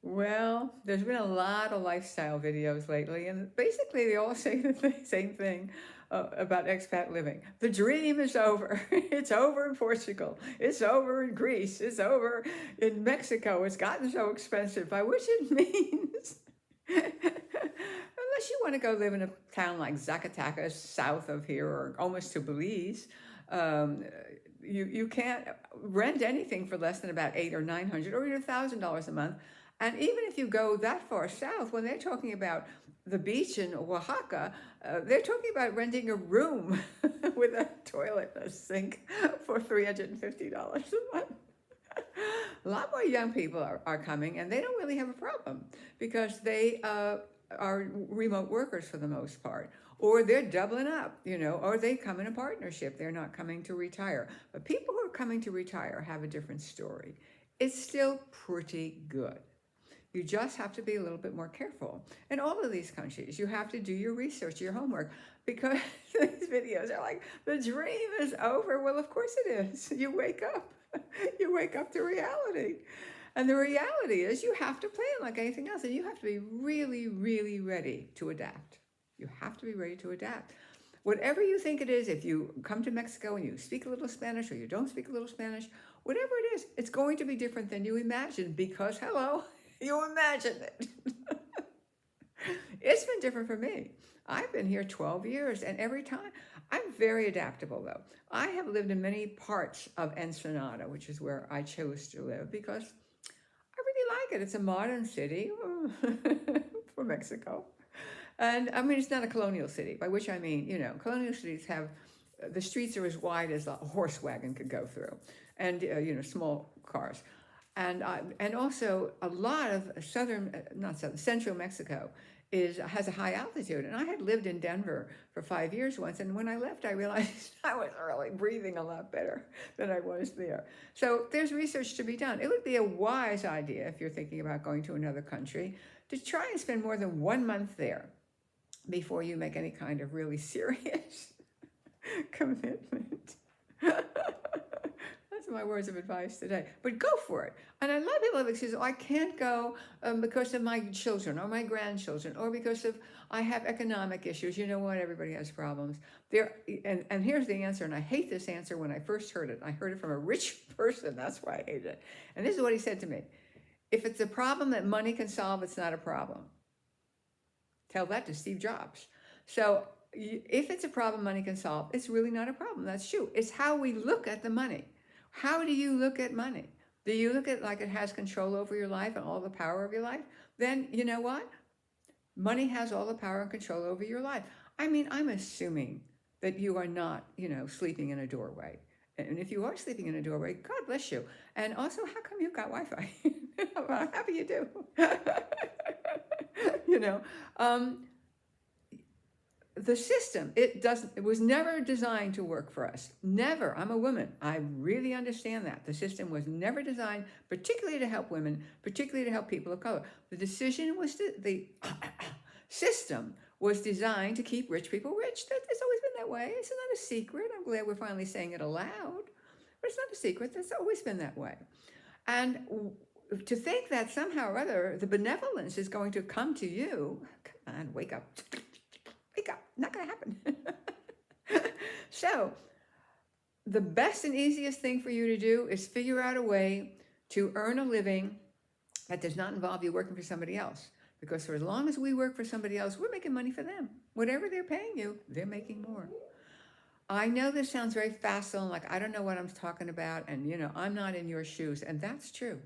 Well, there's been a lot of lifestyle videos lately, and basically they all say the same thing about expat living. The dream is over. It's over in Portugal. It's over in Greece. It's over in Mexico. It's gotten so expensive. By which it means, unless you want to go live in a town like Zacatecas, south of here, or almost to Belize, um, you can't rent anything for less than about 800 or 900 or even $1,000 a month. And even if you go that far south, when they're talking about the beach in Oaxaca, they're talking about renting a room with a toilet and a sink for $350 a month. A lot more young people are coming, and they don't really have a problem because they are remote workers for the most part. Or they're doubling up, or they come in a partnership. They're not coming to retire. But people who are coming to retire have a different story. It's still pretty good. You just have to be a little bit more careful. In all of these countries, you have to do your research, your homework, because these videos are like, the dream is over. Well, of course it is. You wake up. You wake up to reality. And the reality is you have to plan like anything else, and you have to be really, really ready to adapt. You have to be ready to adapt. Whatever you think it is, if you come to Mexico and you speak a little Spanish or you don't speak a little Spanish, whatever it is, it's going to be different than you imagined because, hello, you imagined it. It's been different for me. I've been here 12 years, and every time I'm very adaptable, though. I have lived in many parts of Ensenada, which is where I chose to live because I really like it. It's a modern city for Mexico. And I mean, it's not a colonial city, by which I mean, colonial cities have the streets are as wide as a horse wagon could go through, and small cars, and also a lot of southern, not southern, central Mexico has a high altitude. And I had lived in Denver for 5 years once, and when I left, I realized I was really breathing a lot better than I was there. So there's research to be done. It would be a wise idea if you're thinking about going to another country to try and spend more than 1 month there before you make any kind of really serious commitment. That's my words of advice today. But go for it. And a lot of people have excuses. Oh, I can't go because of my children or my grandchildren or because of I have economic issues. You know what? Everybody has problems. And here's the answer. And I hate this answer when I first heard it. I heard it from a rich person. That's why I hate it. And this is what he said to me. If it's a problem that money can solve, it's not a problem. Tell that to Steve Jobs. So if it's a problem money can solve, it's really not a problem. That's true. It's how we look at the money. How do you look at money? Do you look at it like it has control over your life and all the power of your life? Then you know what? Money has all the power and control over your life. I mean, I'm assuming that you are not, sleeping in a doorway. And if you are sleeping in a doorway, God bless you. And also, how come you've got Wi-Fi? I'm happy you do. you know, um, the system, it was never designed to work for us. Never. I'm a woman. I really understand that. The system was never designed particularly to help women, particularly to help people of color. The system was designed to keep rich people rich. It's always been that way. It's not a secret. I'm glad we're finally saying it aloud. But it's not a secret. That's always been that way. And to think that somehow or other the benevolence is going to come to you, come on, wake up. Wake up. Not going to happen. So, the best and easiest thing for you to do is figure out a way to earn a living that does not involve you working for somebody else. Because for as long as we work for somebody else, we're making money for them. Whatever they're paying you, they're making more. I know this sounds very facile, like I don't know what I'm talking about, and I'm not in your shoes, and that's true.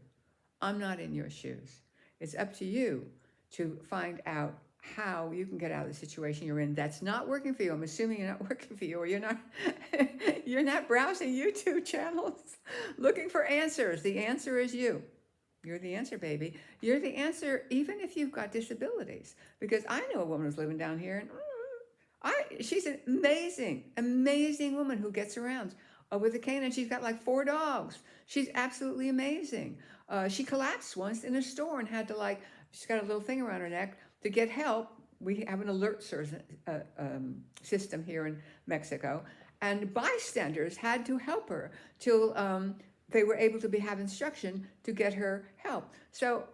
I'm not in your shoes. It's up to you to find out how you can get out of the situation you're in that's not working for you. I'm assuming you're not working for you, or you're not you're not browsing YouTube channels looking for answers. The answer is you. You're the answer, baby. You're the answer even if you've got disabilities. Because I know a woman who's living down here, and she's an amazing, amazing woman who gets around with a cane, and she's got like 4 dogs. She's absolutely amazing. She collapsed once in a store and had to she's got a little thing around her neck to get help. We have an alert system here in Mexico, and bystanders had to help her till they were able to have instruction to get her help. So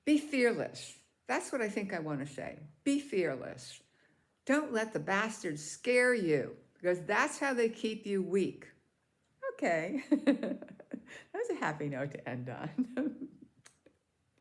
Be fearless. That's what I think I want to say. Be fearless. Don't let the bastards scare you, because that's how they keep you weak. Okay. That's a happy note to end on.